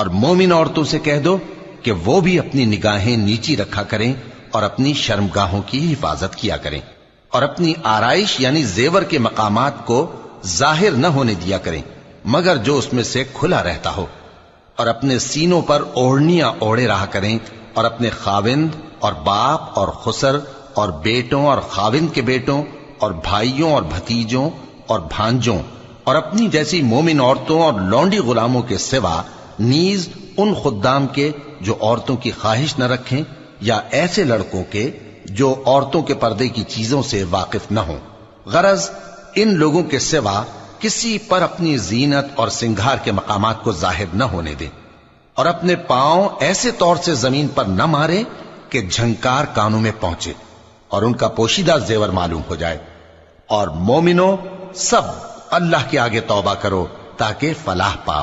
और मोमिन औरतों से कह दो कि वो भी अपनी निगाहें नीची रखा करें और अपनी शर्मगाहों की हिफाजत किया करें और अपनी आराइश यानी जेवर के मकामात को जाहिर न होने दिया करें मगर जो उसमें से खुला रहता हो, और अपने सीनों पर ओढ़नियां ओढ़े रहा करें और अपने खाविंद और बाप और खुसर और बेटों और खाविंद के बेटों और भाइयों और भतीजों और भांजों और अपनी जैसी मोमिन औरतों और लौंडी गुलामों के सिवा नीज उन खुद्दाम के जो औरतों की ख्वाहिश न रखें या ऐसे लड़कों के जो औरतों के पर्दे की चीजों से वाकिफ न हो। गरज इन लोगों के सिवा किसी पर अपनी जीनत और सिंगार के मकामात को जाहिर न होने दे और अपने पांव ऐसे तौर से जमीन पर न मारे कि झंकार कानों में पहुंचे और उनका पोशीदा जेवर मालूम हो जाए। और मोमिनो सब अल्लाह के आगे तौबा करो ताकि फलाह पाओ।